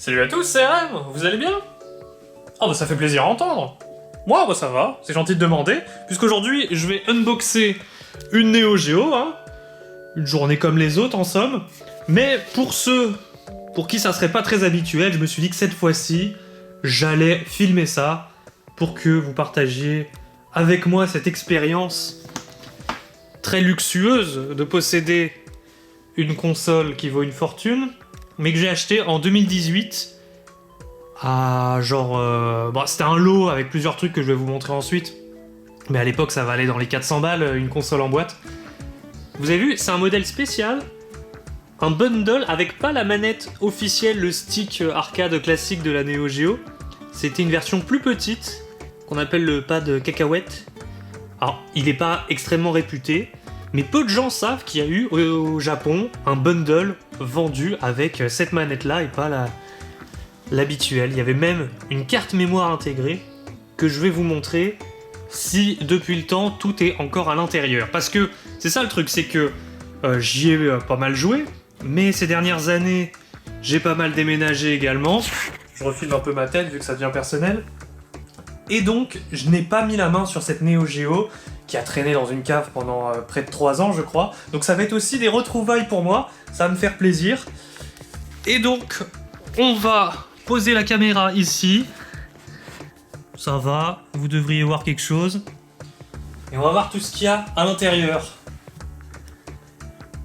Salut à tous, c'est RM, vous allez bien? Oh bah ça fait plaisir à entendre. Moi bah ça va, c'est gentil de demander, puisqu'aujourd'hui je vais unboxer une Neo Geo, hein. Une journée comme les autres en somme. Mais pour ceux pour qui ça serait pas très habituel, je me suis dit que cette fois-ci, j'allais filmer ça pour que vous partagiez avec moi cette expérience très luxueuse de posséder une console qui vaut une fortune, mais que j'ai acheté en 2018 à genre... Bon, c'était un lot avec plusieurs trucs que je vais vous montrer ensuite, mais à l'époque ça valait dans les 400 balles une console en boîte. Vous avez vu, c'est un modèle spécial, un bundle avec pas la manette officielle, le stick arcade classique de la Neo Geo. C'était une version plus petite, qu'on appelle le pad cacahuète. Alors, il n'est pas extrêmement réputé, mais peu de gens savent qu'il y a eu au Japon un bundle vendu avec cette manette-là et pas l'habituelle. Il y avait même une carte mémoire intégrée que je vais vous montrer si depuis le temps tout est encore à l'intérieur. Parce que c'est ça le truc, c'est que j'y ai pas mal joué, mais ces dernières années j'ai pas mal déménagé également. Je refile un peu ma tête vu que ça devient personnel. Et donc je n'ai pas mis la main sur cette Neo Geo qui a traîné dans une cave pendant près de 3 ans je crois. Donc ça va être aussi des retrouvailles pour moi, ça va me faire plaisir. Et donc on va poser la caméra ici. Ça va, vous devriez voir quelque chose. Et on va voir tout ce qu'il y a à l'intérieur.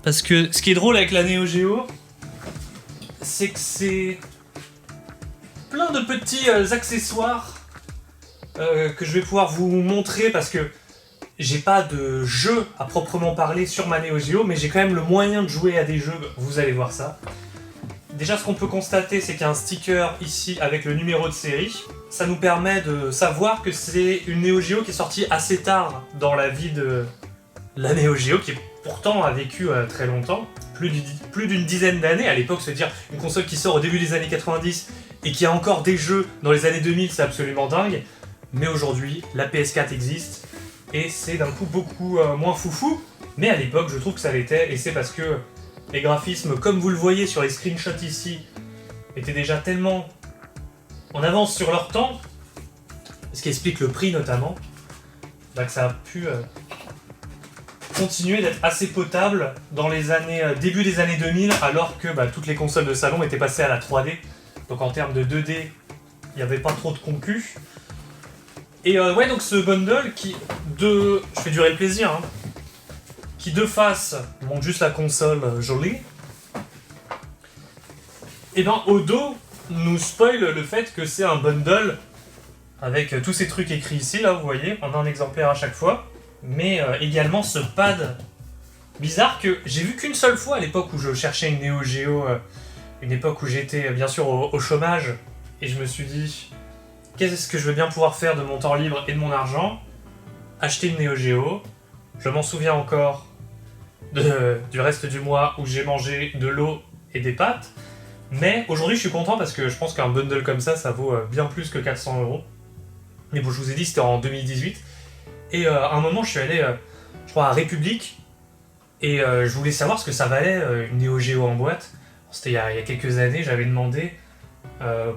Parce que ce qui est drôle avec la Neo Geo, c'est que c'est plein de petits accessoires que je vais pouvoir vous montrer parce que j'ai pas de jeu à proprement parler sur ma Neo Geo, mais j'ai quand même le moyen de jouer à des jeux, vous allez voir ça. Déjà, ce qu'on peut constater, c'est qu'il y a un sticker ici avec le numéro de série. Ça nous permet de savoir que c'est une Neo Geo qui est sortie assez tard dans la vie de la Neo Geo, qui pourtant a vécu très longtemps, plus d'une dizaine d'années. À l'époque, se dire une console qui sort au début des années 90 et qui a encore des jeux dans les années 2000, c'est absolument dingue. Mais aujourd'hui, la PS4 existe et c'est d'un coup beaucoup moins foufou. Mais à l'époque, je trouve que ça l'était, et c'est parce que les graphismes, comme vous le voyez sur les screenshots ici, étaient déjà tellement en avance sur leur temps, ce qui explique le prix notamment, bah que ça a pu continuer d'être assez potable dans les années début des années 2000, alors que toutes les consoles de salon étaient passées à la 3D. Donc en termes de 2D, il n'y avait pas trop de concus. Et ouais, donc ce bundle qui, je fais durer le plaisir, hein, qui de face montre juste la console jolie, et ben au dos nous spoil le fait que c'est un bundle avec tous ces trucs écrits ici, là vous voyez, on a un exemplaire à chaque fois, mais également ce pad bizarre que j'ai vu qu'une seule fois à l'époque où je cherchais une Neo Geo, une époque où j'étais bien sûr au chômage, et je me suis dit qu'est-ce que je veux bien pouvoir faire de mon temps libre et de mon argent? Acheter une Neo Geo. Je m'en souviens encore du reste du mois où j'ai mangé de l'eau et des pâtes. Mais aujourd'hui je suis content parce que je pense qu'un bundle comme ça, ça vaut bien plus que 400 €. Mais bon, je vous ai dit, c'était en 2018. Et à un moment, je suis allé, je crois, à République. Et je voulais savoir ce que ça valait, une Neo Geo en boîte. C'était il y a quelques années, j'avais demandé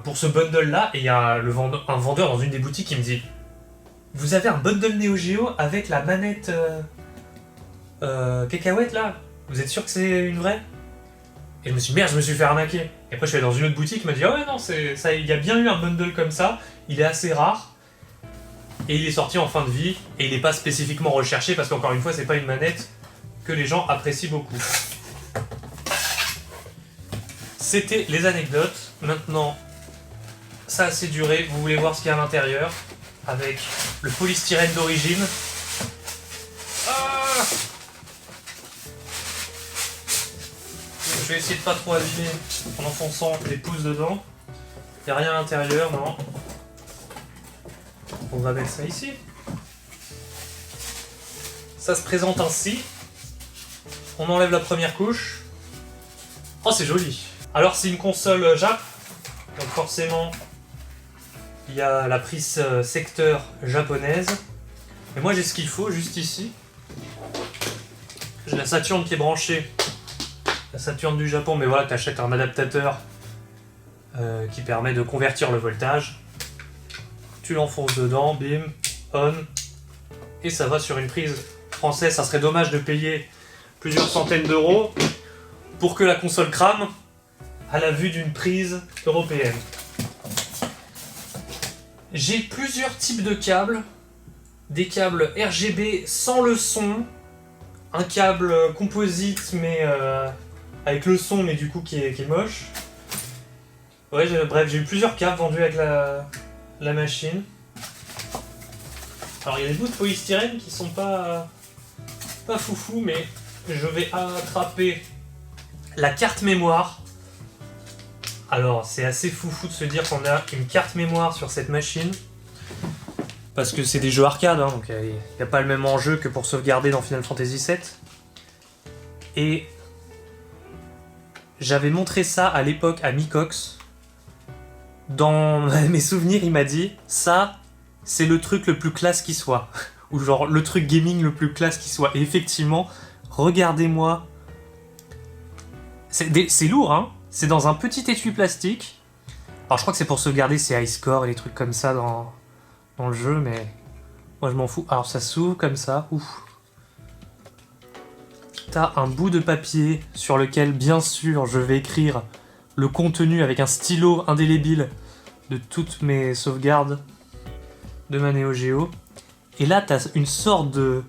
pour ce bundle-là. Et il y a un vendeur dans une des boutiques qui me dit: vous avez un bundle Neo Geo avec la manette cacahuète là? Vous êtes sûr que c'est une vraie? Et je me suis dit, merde, je me suis fait arnaquer. Et après je suis allé dans une autre boutique, qui m'a dit: ah ouais non, ça, il y a bien eu un bundle comme ça, il est assez rare, et il est sorti en fin de vie, et il n'est pas spécifiquement recherché, parce qu'encore une fois, c'est pas une manette que les gens apprécient beaucoup. C'était les anecdotes. Maintenant, ça a assez duré, vous voulez voir ce qu'il y a à l'intérieur, avec le polystyrène d'origine. Ah, je vais essayer de pas trop abîmer en enfonçant les pouces dedans. Il n'y a rien à l'intérieur, non. On va mettre ça ici. Ça se présente ainsi. On enlève la première couche. Oh, c'est joli. Alors, c'est une console Jap. Donc forcément, il y a la prise secteur japonaise. Et moi, j'ai ce qu'il faut juste ici. J'ai la Saturn qui est branchée. La Saturn du Japon, mais voilà, t'achètes un adaptateur qui permet de convertir le voltage. Tu l'enfonces dedans, bim, on, et ça va sur une prise française. Ça serait dommage de payer plusieurs centaines d'euros pour que la console crame à la vue d'une prise européenne. J'ai plusieurs types de câbles. Des câbles RGB sans le son, un câble composite mais avec le son mais du coup qui est moche. Ouais, bref, j'ai eu plusieurs câbles vendus avec la machine. Alors il y a des bouts de polystyrène qui sont pas foufou, mais je vais attraper la carte mémoire. Alors c'est assez foufou de se dire qu'on a une carte mémoire sur cette machine. Parce que c'est des jeux arcade, hein, donc il n'y a pas le même enjeu que pour sauvegarder dans Final Fantasy VII. Et j'avais montré ça à l'époque à Mikox. Dans mes souvenirs, il m'a dit « Ça, c'est le truc le plus classe qui soit. » Ou genre le truc gaming le plus classe qui soit. Et effectivement, regardez-moi. C'est lourd, hein. C'est dans un petit étui plastique. Alors je crois que c'est pour sauvegarder ses high scores et les trucs comme ça dans le jeu, mais moi je m'en fous. Alors ça s'ouvre comme ça. Ouf. T'as un bout de papier sur lequel, bien sûr, je vais écrire le contenu avec un stylo indélébile de toutes mes sauvegardes de ma Neo Geo. Et là, t'as une sorte de...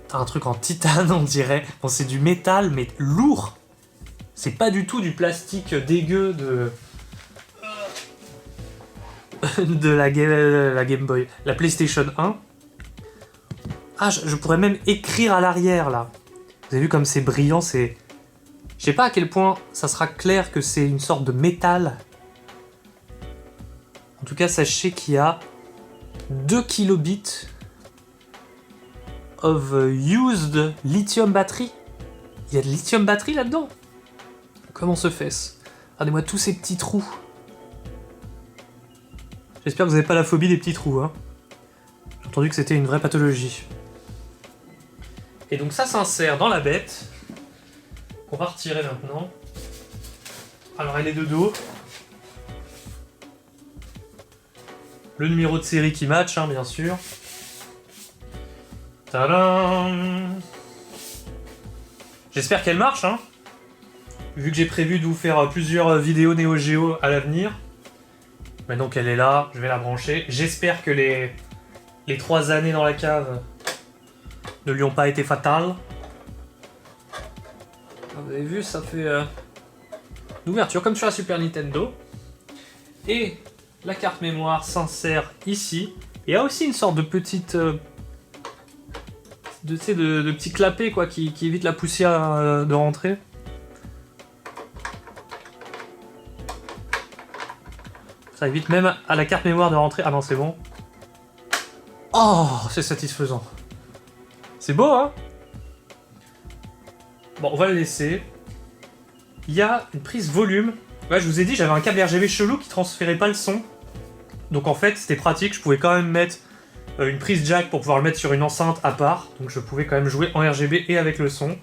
T'as un truc en titane, on dirait. Bon, c'est du métal, mais lourd. C'est pas du tout du plastique dégueu de la Game Boy. La PlayStation 1. Ah, je pourrais même écrire à l'arrière, là. Vous avez vu comme c'est brillant, c'est... Je sais pas à quel point ça sera clair que c'est une sorte de métal. En tout cas, sachez qu'il y a 2 kilobits of used lithium battery. Il y a de lithium battery là-dedans. Comment se fait-ce? Regardez-moi tous ces petits trous. J'espère que vous n'avez pas la phobie des petits trous, hein. J'ai entendu que c'était une vraie pathologie. Et donc ça s'insère dans la bête, qu'on va retirer maintenant. Alors elle est de dos. Le numéro de série qui match, hein, bien sûr. Tadam! J'espère qu'elle marche, hein. Vu que j'ai prévu de vous faire plusieurs vidéos Neo Geo à l'avenir. Maintenant qu'elle est là, je vais la brancher. J'espère que les 3 années dans la cave ne lui ont pas été fatales. Vous avez vu, ça fait une ouverture comme sur la Super Nintendo. Et la carte mémoire s'insère ici. Il y a aussi une sorte de petite... de petits clapets quoi, qui évitent la poussière de rentrer. Ça évite même à la carte mémoire de rentrer. Ah non, c'est bon. Oh, c'est satisfaisant. C'est beau, hein? Bon, on va le laisser. Il y a une prise volume. Ouais, je vous ai dit, j'avais un câble RGB chelou qui transférait pas le son. Donc en fait, c'était pratique. Je pouvais quand même mettre une prise jack pour pouvoir le mettre sur une enceinte à part. Donc je pouvais quand même jouer en RGB et avec le son.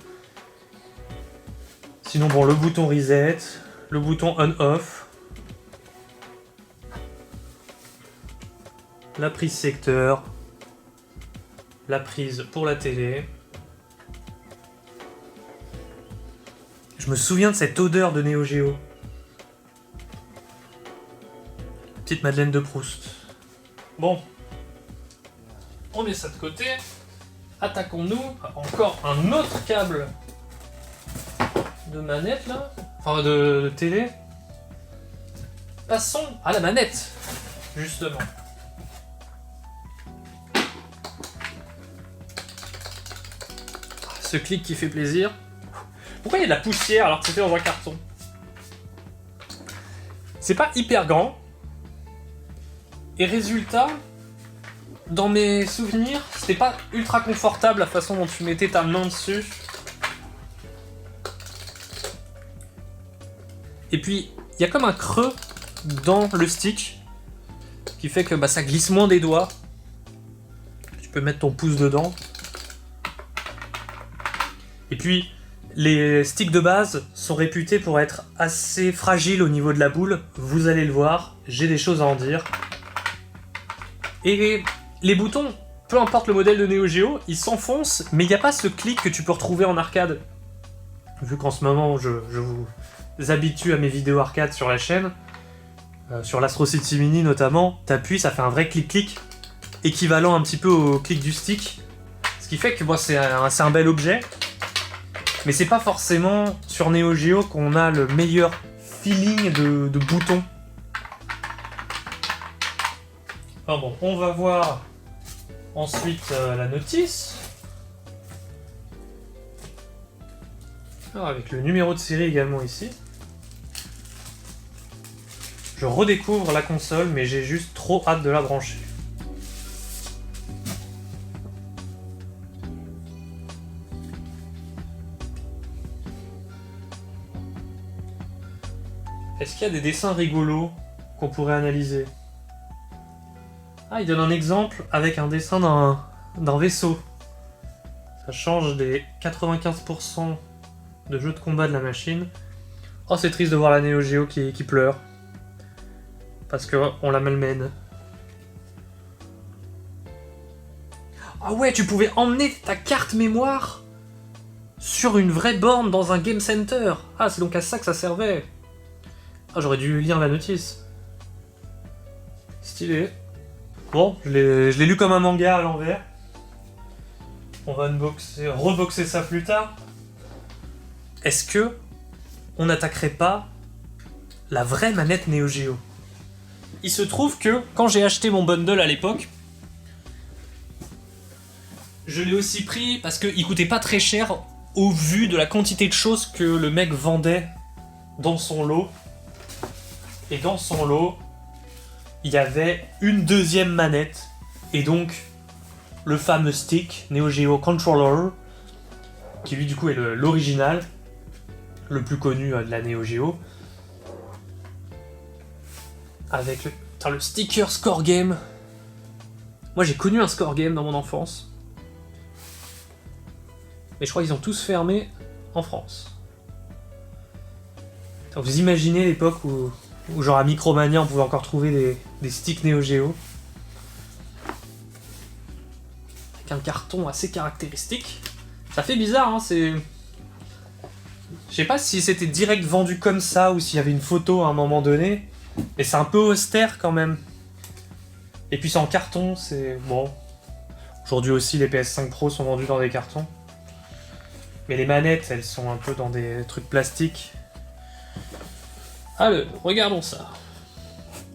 Sinon, bon, le bouton reset, le bouton on-off. La prise secteur. La prise pour la télé. Je me souviens de cette odeur de Neo Geo. Petite Madeleine de Proust. Bon. On met ça de côté. Attaquons-nous à encore un autre câble de manette là. Enfin de télé. Passons à la manette. Justement. Ce clic qui fait plaisir. Pourquoi il y a de la poussière alors que c'était dans un carton? C'est pas hyper grand. Et résultat, dans mes souvenirs, c'était pas ultra confortable la façon dont tu mettais ta main dessus. Et puis, il y a comme un creux dans le stick qui fait que ça glisse moins des doigts. Tu peux mettre ton pouce dedans. Et puis, Les sticks de base sont réputés pour être assez fragiles au niveau de la boule. Vous allez le voir, j'ai des choses à en dire. Et les boutons, peu importe le modèle de Neo Geo, ils s'enfoncent, mais il n'y a pas ce clic que tu peux retrouver en arcade. Vu qu'en ce moment, je vous habitue à mes vidéos arcade sur la chaîne, sur l'Astro City Mini notamment, t'appuies, ça fait un vrai clic-clic, équivalent un petit peu au clic du stick. Ce qui fait que moi, c'est un bel objet. Mais c'est pas forcément sur Neo Geo qu'on a le meilleur feeling de boutons. Alors bon, on va voir ensuite la notice. Alors avec le numéro de série également ici. Je redécouvre la console, mais j'ai juste trop hâte de la brancher. Est-ce qu'il y a des dessins rigolos qu'on pourrait analyser? Ah, il donne un exemple avec un dessin d'un vaisseau. Ça change des 95% de jeux de combat de la machine. Oh, c'est triste de voir la Neo Geo qui pleure. Parce qu'on la malmène. Ah ouais, tu pouvais emmener ta carte mémoire sur une vraie borne dans un game center. Ah, c'est donc à ça que ça servait. Ah, j'aurais dû lire la notice. Stylé. Bon, je l'ai lu comme un manga à l'envers. On va reboxer ça plus tard. Est-ce que on n'attaquerait pas la vraie manette Neo Geo? Il se trouve que quand j'ai acheté mon bundle à l'époque, je l'ai aussi pris parce qu'il coûtait pas très cher au vu de la quantité de choses que le mec vendait dans son lot. Et dans son lot, il y avait une deuxième manette, et donc le fameux stick Neo Geo Controller, qui lui du coup est l'original, le plus connu de la Neo Geo, avec le sticker Score Game. Moi j'ai connu un Score Game dans mon enfance, mais je crois qu'ils ont tous fermé en France. Donc, vous imaginez l'époque où genre à Micromania on pouvait encore trouver des sticks Neo Geo avec un carton assez caractéristique. Ça fait bizarre, hein, c'est... Je sais pas si c'était direct vendu comme ça ou s'il y avait une photo à un moment donné, mais c'est un peu austère quand même. Et puis c'est en carton, c'est... Bon... Aujourd'hui aussi les PS5 Pro sont vendus dans des cartons. Mais les manettes, elles sont un peu dans des trucs plastiques. Alors, regardons ça.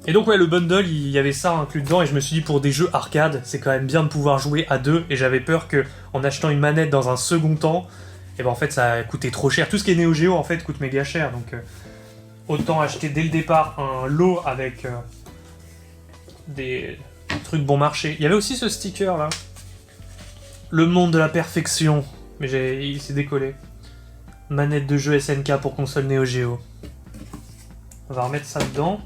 Et donc ouais, le bundle, il y avait ça inclus dedans, et je me suis dit pour des jeux arcade, c'est quand même bien de pouvoir jouer à deux, et j'avais peur que en achetant une manette dans un second temps, et ben en fait ça coûtait trop cher. Tout ce qui est Neo Geo en fait coûte méga cher, donc autant acheter dès le départ un lot avec des trucs bon marché. Il y avait aussi ce sticker là, le monde de la perfection, mais il s'est décollé. Manette de jeu SNK pour console Neo Geo. On va remettre ça dedans.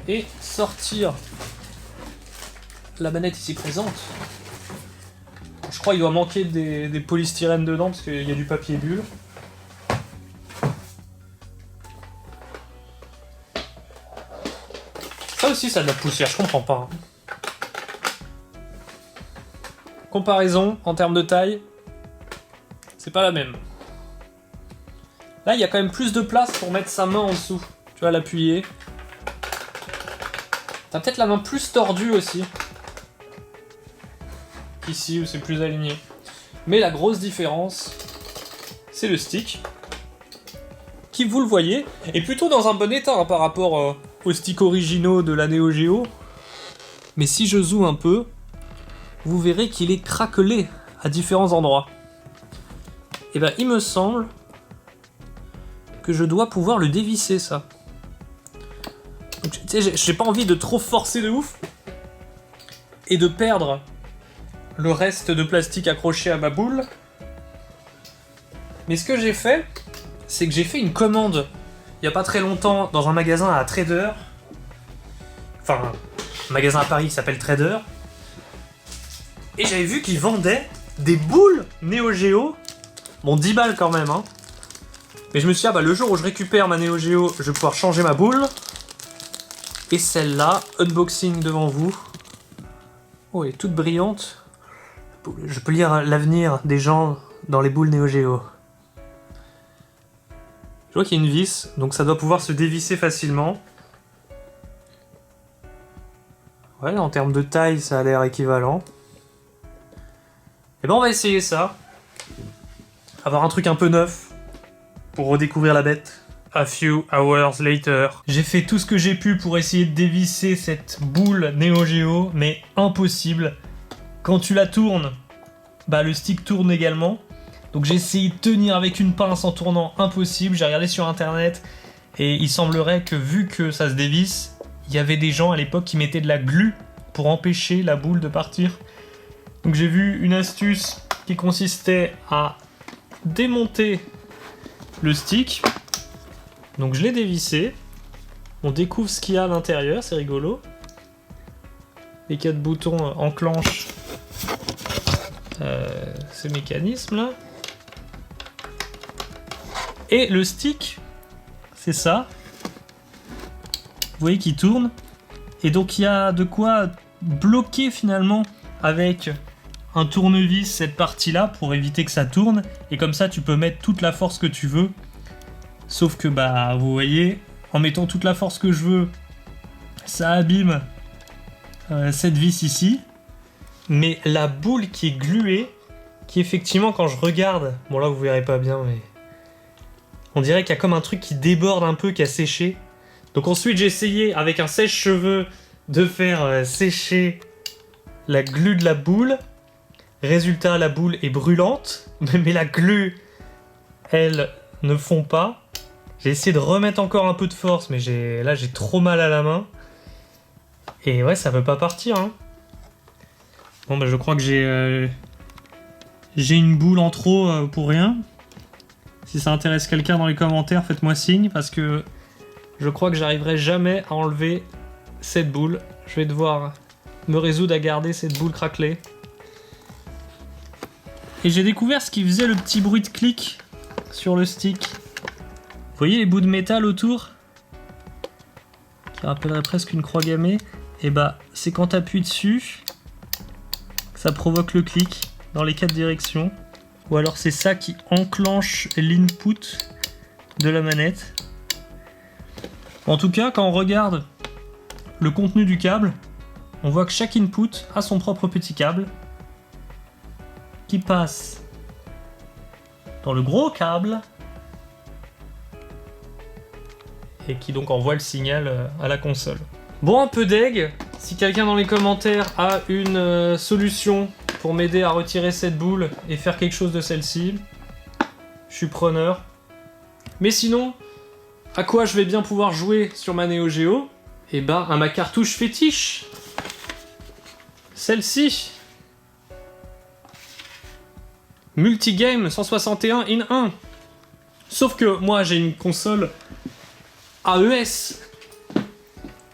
Et sortir la manette ici présente. Je crois qu'il doit manquer des polystyrènes dedans parce qu'il y a du papier bulle. Ça aussi, ça a de la poussière, je comprends pas. Comparaison en termes de taille, c'est pas la même. Là, il y a quand même plus de place pour mettre sa main en dessous. Tu vas l'appuyer. T'as peut-être la main plus tordue aussi. Ici, où c'est plus aligné. Mais la grosse différence, c'est le stick. Qui, vous le voyez, est plutôt dans un bon état hein, par rapport aux sticks originaux de la Neo Geo. Mais si je zoome un peu, vous verrez qu'il est craquelé à différents endroits. Et ben, il me semble que je dois pouvoir le dévisser, ça. Donc, tu sais, j'ai pas envie de trop forcer de ouf et de perdre le reste de plastique accroché à ma boule. Mais ce que j'ai fait, c'est que j'ai fait une commande il y a pas très longtemps dans un magasin à Trader. Enfin, un magasin à Paris qui s'appelle Trader. Et j'avais vu qu'ils vendaient des boules Neo Geo. Bon, 10 balles quand même, hein. Mais je me suis dit, ah bah le jour où je récupère ma Neo Geo, je vais pouvoir changer ma boule. Et celle-là, unboxing devant vous. Oh, elle est toute brillante. Je peux lire l'avenir des gens dans les boules Neo Geo. Je vois qu'il y a une vis, donc ça doit pouvoir se dévisser facilement. Ouais, en termes de taille, ça a l'air équivalent. Et ben on va essayer ça. Avoir un truc un peu neuf pour redécouvrir la bête. A few hours later. J'ai fait tout ce que j'ai pu pour essayer de dévisser cette boule Neo Geo, mais impossible. Quand tu la tournes, bah le stick tourne également. Donc j'ai essayé de tenir avec une pince en tournant, impossible. J'ai regardé sur internet et il semblerait que vu que ça se dévisse, il y avait des gens à l'époque qui mettaient de la glu pour empêcher la boule de partir. Donc j'ai vu une astuce qui consistait à démonter le stick. Donc je l'ai dévissé. On découvre ce qu'il y a à l'intérieur, c'est rigolo. Les 4 boutons enclenchent ce mécanisme-là. Et le stick, c'est ça. Vous voyez qu'il tourne. Et donc il y a de quoi bloquer finalement avec un tournevis cette partie-là pour éviter que ça tourne. Et comme ça tu peux mettre toute la force que tu veux. Sauf que bah vous voyez, en mettant toute la force que je veux, ça abîme cette vis ici. Mais la boule qui est gluée, qui effectivement quand je regarde, bon là vous verrez pas bien mais on dirait qu'il y a comme un truc qui déborde un peu, qui a séché. Donc ensuite j'ai essayé avec un sèche-cheveux de faire sécher la glu de la boule. Résultat, la boule est brûlante, mais la glu, elle, ne fond pas. J'ai essayé de remettre encore un peu de force, mais là j'ai trop mal à la main. Et ouais, ça veut pas partir, hein. Bon bah je crois que j'ai une boule en trop pour rien. Si ça intéresse quelqu'un dans les commentaires, faites-moi signe, parce que je crois que j'arriverai jamais à enlever cette boule. Je vais devoir me résoudre à garder cette boule craquelée. Et j'ai découvert ce qui faisait le petit bruit de clic sur le stick. Vous voyez les bouts de métal autour qui rappelleraient presque une croix gammée. Et bah c'est quand tu appuies dessus que ça provoque le clic dans les 4 directions. Ou alors c'est ça qui enclenche l'input de la manette. En tout cas, quand on regarde le contenu du câble, on voit que chaque input a son propre petit câble qui passe dans le gros câble et qui donc envoie le signal à la console. Bon, un peu deg, si quelqu'un dans les commentaires a une solution pour m'aider à retirer cette boule et faire quelque chose de celle-ci, je suis preneur. Mais sinon, à quoi je vais bien pouvoir jouer sur ma Neo Geo? Eh ben, à ma cartouche fétiche. Celle-ci. Multigame 161 in 1. Sauf que moi, j'ai une console AES.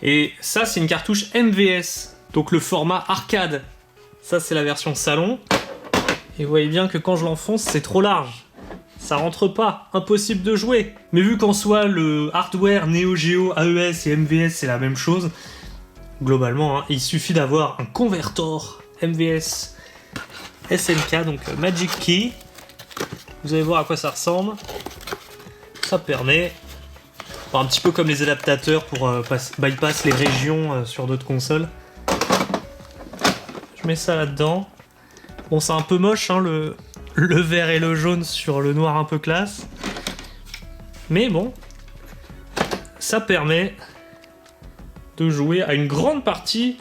Et ça, c'est une cartouche MVS. Donc le format arcade. Ça, c'est la version salon. Et vous voyez bien que quand je l'enfonce, c'est trop large. Ça rentre pas, impossible de jouer. Mais vu qu'en soi, le hardware Neo Geo, AES et MVS, c'est la même chose, globalement, hein, il suffit d'avoir un convertor MVS SNK, donc Magic Key. Vous allez voir à quoi ça ressemble. Ça permet, bon, un petit peu comme les adaptateurs pour bypass les régions sur d'autres consoles. Je mets ça là-dedans. Bon, c'est un peu moche, hein, le vert et le jaune sur le noir un peu classe. Mais bon, ça permet de jouer à une grande partie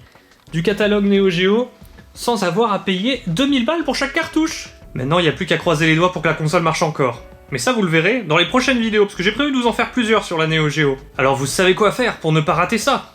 du catalogue Neo Geo sans avoir à payer 2000 balles pour chaque cartouche. Maintenant, il n'y a plus qu'à croiser les doigts pour que la console marche encore. Mais ça, vous le verrez dans les prochaines vidéos, parce que j'ai prévu de vous en faire plusieurs sur la Neo Geo. Alors vous savez quoi faire pour ne pas rater ça.